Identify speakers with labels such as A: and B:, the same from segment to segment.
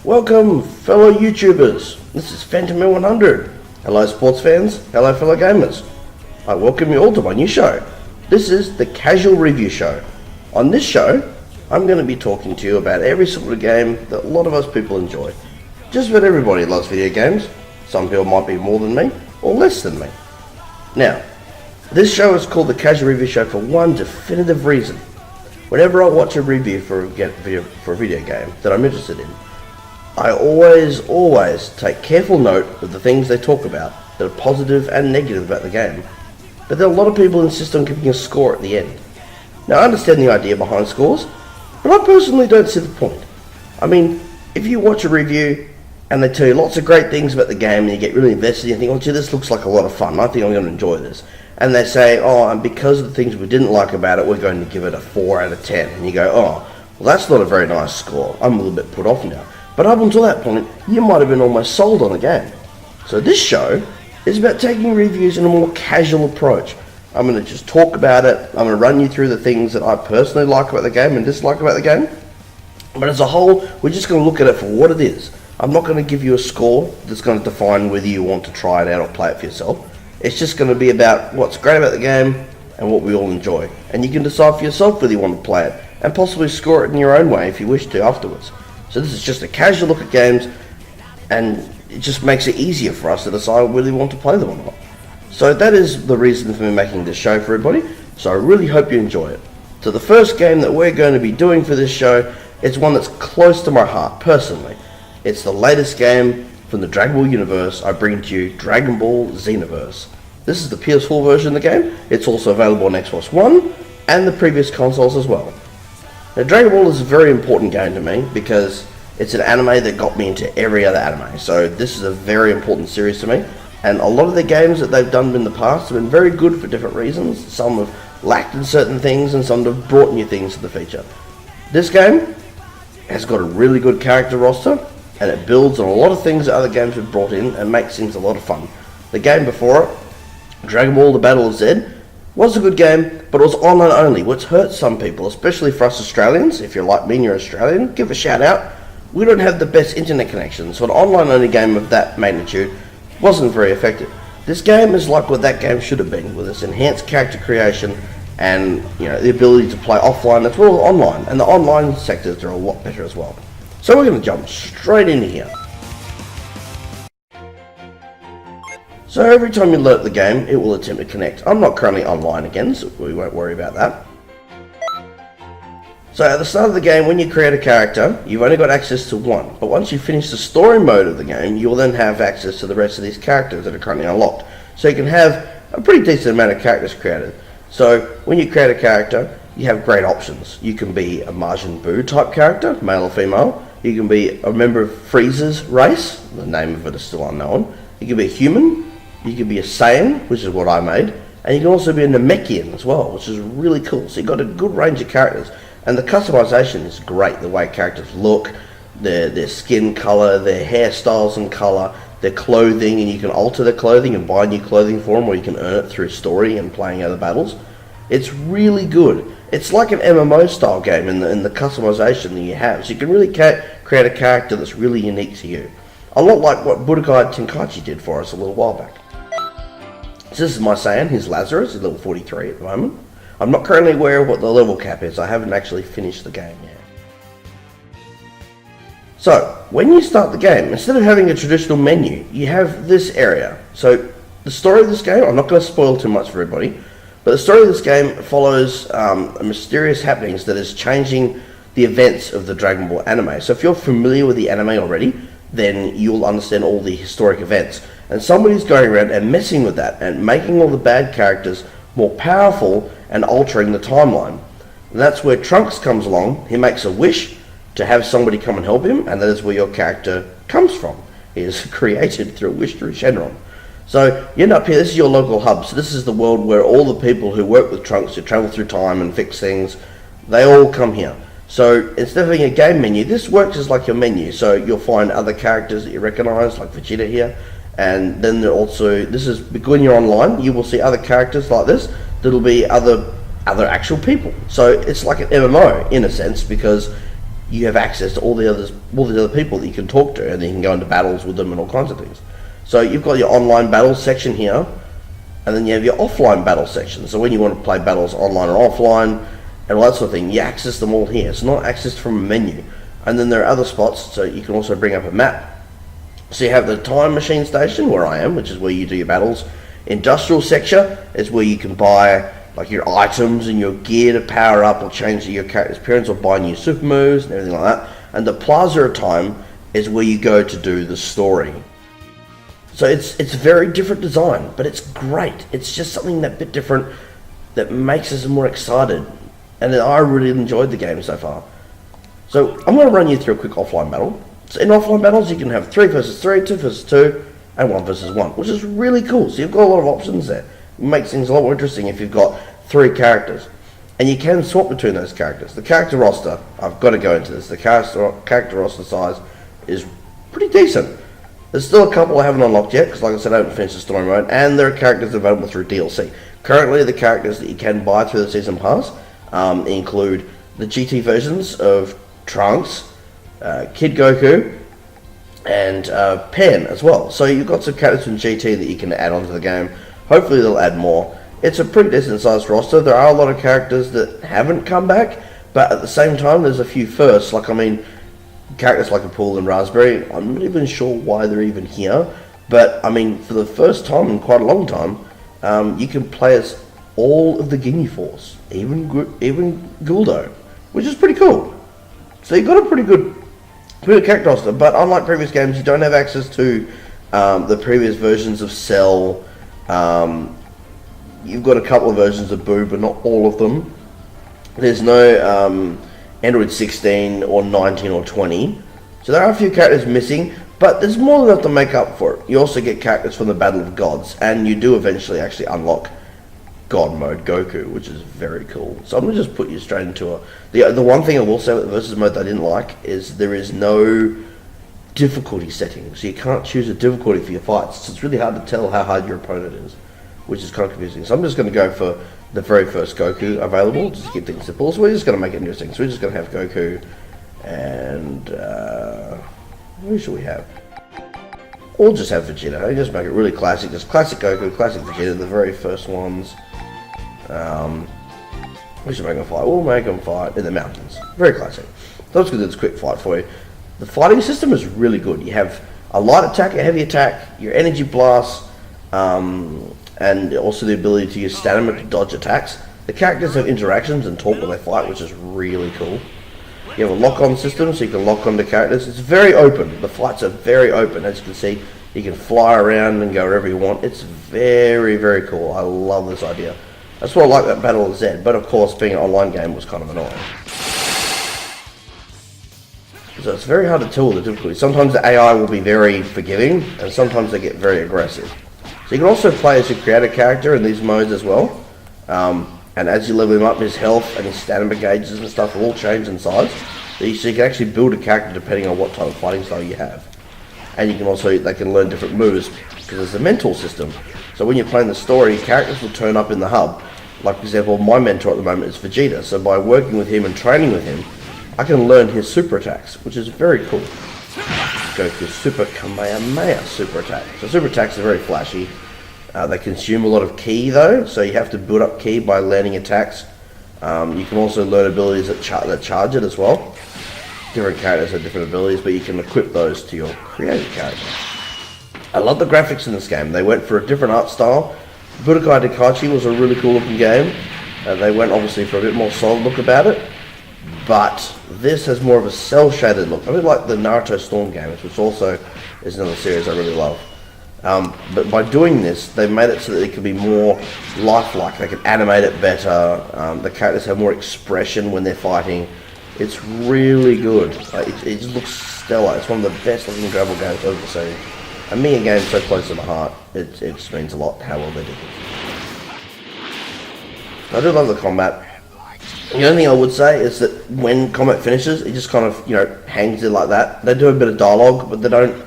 A: Welcome, fellow YouTubers. This is Phantom100. Hello, sports fans. Hello, fellow gamers. I welcome you all to my new show. This is the Casual Review Show. On this show, I'm going to be talking to you about every sort of game that a lot of us people enjoy. Just about everybody loves video games. Some people might be more than me, or less than me. Now, this show is called the Casual Review Show for one definitive reason. Whenever I watch a review for a video game that I'm interested in, I always take careful note of the things they talk about that are positive and negative about the game. But then a lot of people insist on giving a score at the end. Now I understand the idea behind scores, but I personally don't see the point. I mean, if you watch a review and they tell you lots of great things about the game and you get really invested and you think, oh gee, this looks like a lot of fun, I think I'm going to enjoy this. And they say, oh, and because of the things we didn't like about it, we're going to give it a 4 out of 10. And you go, oh, well that's not a very nice score. I'm a little bit put off now. But up until that point, you might have been almost sold on the game. So this show is about taking reviews in a more casual approach. I'm going to just talk about it. I'm going to run you through the things that I personally like about the game and dislike about the game. But as a whole, we're just going to look at it for what it is. I'm not going to give you a score that's going to define whether you want to try it out or play it for yourself. It's just going to be about what's great about the game and what we all enjoy. And you can decide for yourself whether you want to play it and possibly score it in your own way if you wish to afterwards. So this is just a casual look at games, and it just makes it easier for us to decide whether we want to play them or not. So that is the reason for me making this show for everybody, so I really hope you enjoy it. So the first game that we're going to be doing for this show is one that's close to my heart personally. It's the latest game from the DragonBall universe. I bring to you DragonBall Xenoverse. This is the PS4 version of the game. It's also available on Xbox One and the previous consoles as well. Now, Dragon Ball is a very important game to me because it's an anime that got me into every other anime. So this is a very important series to me. And a lot of the games that they've done in the past have been very good for different reasons. Some have lacked in certain things and some have brought new things to the feature. This game has got a really good character roster and it builds on a lot of things that other games have brought in and makes things a lot of fun. The game before it, Dragon Ball The Battle of Z, was a good game, but it was online only, which hurts some people, especially for us Australians. If you're like me and you're Australian, give a shout out. We don't have the best internet connection, so an online only game of that magnitude wasn't very effective. This game is like what that game should have been, with its enhanced character creation and the ability to play offline as well as online, and the online sectors are a lot better as well. So we're going to jump straight into here. So every time you load the game, it will attempt to connect. I'm not currently online again, so we won't worry about that. So at the start of the game, when you create a character, you've only got access to one. But once you finish the story mode of the game, you'll then have access to the rest of these characters that are currently unlocked. So you can have a pretty decent amount of characters created. So when you create a character, you have great options. You can be a Majin Buu type character, male or female. You can be a member of Frieza's race, the name of it is still unknown. You can be a human. You can be a Saiyan, which is what I made, and you can also be a Namekian as well, which is really cool. So you've got a good range of characters, and the customization is great. The way characters look, their skin color, their hairstyles and color, their clothing, and you can alter their clothing and buy new clothing for them, or you can earn it through story and playing other battles. It's really good. It's like an MMO style game in the customization that you have, so you can really create a character that's really unique to you. A lot like what Budokai Tenkaichi did for us a little while back. So this is my Saiyan, he's Lazarus, he's level 43 at the moment. I'm not currently aware of what the level cap is, I haven't actually finished the game yet. So, when you start the game, instead of having a traditional menu, you have this area. So, the story of this game, I'm not going to spoil too much for everybody, but the story of this game follows mysterious happenings that is changing the events of the Dragon Ball anime. So if you're familiar with the anime already, then you'll understand all the historic events. And somebody's going around and messing with that and making all the bad characters more powerful and altering the timeline. And that's where Trunks comes along. He makes a wish to have somebody come and help him, and that is where your character comes from. He is created through a wish through Shenron. So you end up here, this is your local hub. So this is the world where all the people who work with Trunks, who travel through time and fix things, they all come here. So instead of having a game menu, this works as like your menu. So you'll find other characters that you recognize, like Vegeta here. And then there also, this is, when you're online, you will see other characters like this. That'll be other actual people. So it's like an MMO in a sense, because you have access to all these other people that you can talk to, and then you can go into battles with them and all kinds of things. So you've got your online battles section here, and then you have your offline battle section. So when you want to play battles online or offline, and all that sort of thing, you access them all here. It's not accessed from a menu. And then there are other spots, so you can also bring up a map. So you have the time machine station, where I am, which is where you do your battles. Industrial sector is where you can buy like your items and your gear to power up or change your character's appearance or buy new super moves and everything like that. And the plaza of time is where you go to do the story. So it's a very different design, but it's great. It's just something that bit different that makes us more excited. And I really enjoyed the game so far. So I'm going to run you through a quick offline battle. So in offline battles, you can have 3 versus 3, 2 versus 2, and 1 versus 1, which is really cool. So you've got a lot of options there. It makes things a lot more interesting if you've got 3 characters. And you can swap between those characters. The character roster, I've got to go into this, the character roster size is pretty decent. There's still a couple I haven't unlocked yet, because like I said, I haven't finished the story mode, and there are characters available through DLC. Currently, the characters that you can buy through the Season Pass include the GT versions of Trunks, Kid Goku, and Pan as well. So you've got some characters from GT that you can add onto the game. Hopefully they'll add more. It's a pretty decent sized roster. There are a lot of characters that haven't come back, but at the same time there's a few firsts. Like, I mean, characters like a Pool and Raspberry, I'm not even sure why they're even here, but I mean, for the first time in quite a long time, you can play as all of the Ginyu Force, even Guldo, which is pretty cool. So you've got a pretty good character roster, but unlike previous games, you don't have access to the previous versions of Cell. You've got a couple of versions of Boo, but not all of them. There's no Android 16 or 19 or 20. So there are a few characters missing, but there's more than enough to make up for it. You also get characters from the Battle of Gods, and you do eventually actually unlock God mode Goku, which is very cool. So I'm going to just put you straight into the one thing I will say with the versus mode that I didn't like is there is no difficulty setting. So you can't choose a difficulty for your fights. So it's really hard to tell how hard your opponent is, which is kind of confusing. So I'm just going to go for the very first Goku available, just to keep things simple. So we're just going to make it interesting. So we're just going to have Goku and who should we have? We'll just have Vegeta. I just make it really classic. Just classic Goku, classic Vegeta, the very first ones. We should make them fight. We'll make them fight in the mountains. Very classic. So let's do this quick fight for you. The fighting system is really good. You have a light attack, a heavy attack, your energy blast, and also the ability to use stamina to dodge attacks. The characters have interactions and talk when they fight, which is really cool. You have a lock-on system, so you can lock onto characters. It's very open. The fights are very open. As you can see, you can fly around and go wherever you want. It's very, very cool. I love this idea. That's what I like about Battle of Z, but of course, being an online game was kind of annoying. So it's very hard to tell the difficulty. Sometimes the AI will be very forgiving, and sometimes they get very aggressive. So you can also play as your creator character in these modes as well. And as you level him up, his health and his stamina gauges and stuff will all change in size. So you can actually build a character depending on what type of fighting style you have. And you can also, they can learn different moves because there's a mentor system. So when you're playing the story, characters will turn up in the hub. Like, for example, my mentor at the moment is Vegeta. So by working with him and training with him, I can learn his super attacks, which is very cool. Go through Super Kamehameha super attack. So super attacks are very flashy. They consume a lot of ki though, so you have to build up ki by landing attacks. You can also learn abilities that charge it as well. Different characters have different abilities, but you can equip those to your creative character. I love the graphics in this game. They went for a different art style. Budokai Tenkaichi was a really cool looking game. They went obviously for a bit more solid look about it, but this has more of a cel shaded look. I really like the Naruto Storm games, which also is another series I really love. But by doing this, they made it so that it could be more lifelike. They can animate it better. The characters have more expression when they're fighting. It's really good. It just looks stellar. It's one of the best looking Dragon Ball games I've ever seen. And me, a game so close to my heart, it just means a lot how well they did it. I do love the combat. The only thing I would say is that when combat finishes, it just kind of, hangs there like that. They do a bit of dialogue, but they don't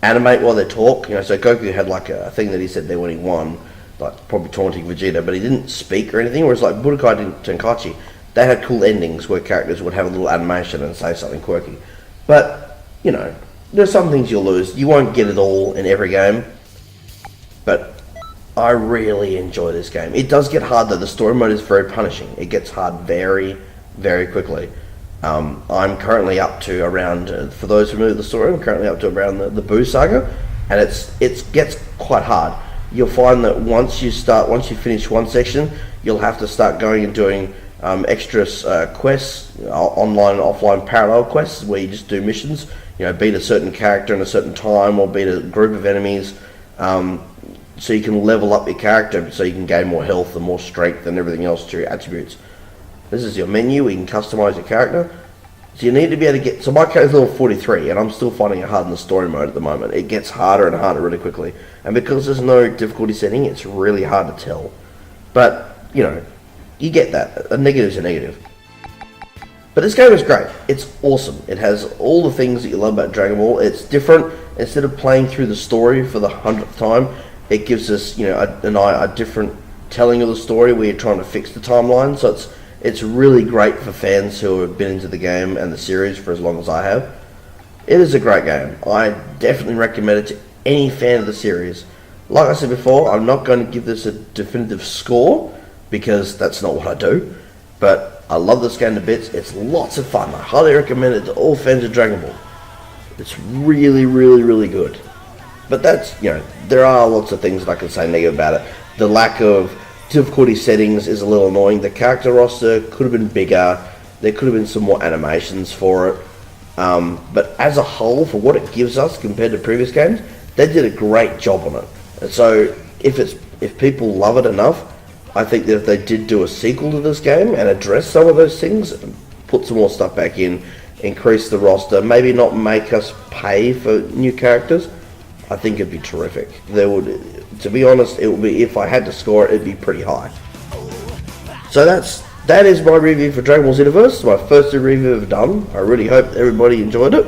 A: animate while they talk. So Goku had like a thing that he said there when he won, like probably taunting Vegeta, but he didn't speak or anything, whereas like Budokai Tenkaichi they had cool endings where characters would have a little animation and say something quirky. But, you know, there's some things you'll lose. You won't get it all in every game. But I really enjoy this game. It does get hard though. The story mode is very punishing. It gets hard very, very quickly. I'm currently up to around, for those familiar with the story, I'm currently up to around the Boo Saga, and it gets quite hard. You'll find that once you finish one section, you'll have to start going and doing extra quests, online and offline parallel quests, where you just do missions. You know, beat a certain character in a certain time, or beat a group of enemies, so you can level up your character, so you can gain more health and more strength and everything else to your attributes. This is your menu where you can customize your character. So you need to be able to get... So my character's level 43, and I'm still finding it hard in the story mode at the moment. It gets harder and harder really quickly. And because there's no difficulty setting, it's really hard to tell. But, you know, you get that. A negative's a negative. But this game is great. It's awesome. It has all the things that you love about Dragon Ball. It's different. Instead of playing through the story for the 100th time, it gives us, you know, a different telling of the story where you're trying to fix the timeline. So it's really great for fans who have been into the game and the series for as long as I have. It is a great game. I definitely recommend it to any fan of the series. Like I said before, I'm not going to give this a definitive score, because that's not what I do. But I love this game to bits. It's lots of fun. I highly recommend it to all fans of Dragon Ball. It's really, really, really good. But that's, you know, there are lots of things that I can say negative about it. The lack of difficulty settings is a little annoying. The character roster could have been bigger. There could have been some more animations for it. But as a whole, for what it gives us compared to previous games, they did a great job on it. And so if people love it enough, I think that if they did do a sequel to this game and address some of those things, put some more stuff back in, increase the roster, maybe not make us pay for new characters, I think it'd be terrific. To be honest, it would be, if I had to score it, it'd be pretty high. So that is my review for Dragon Ball Xenoverse. My first review I've done. I really hope everybody enjoyed it.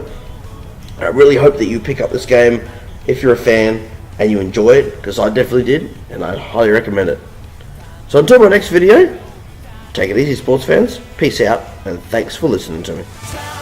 A: I really hope that you pick up this game if you're a fan and you enjoy it, because I definitely did, and I highly recommend it. So until my next video, take it easy, sports fans. Peace out, and thanks for listening to me.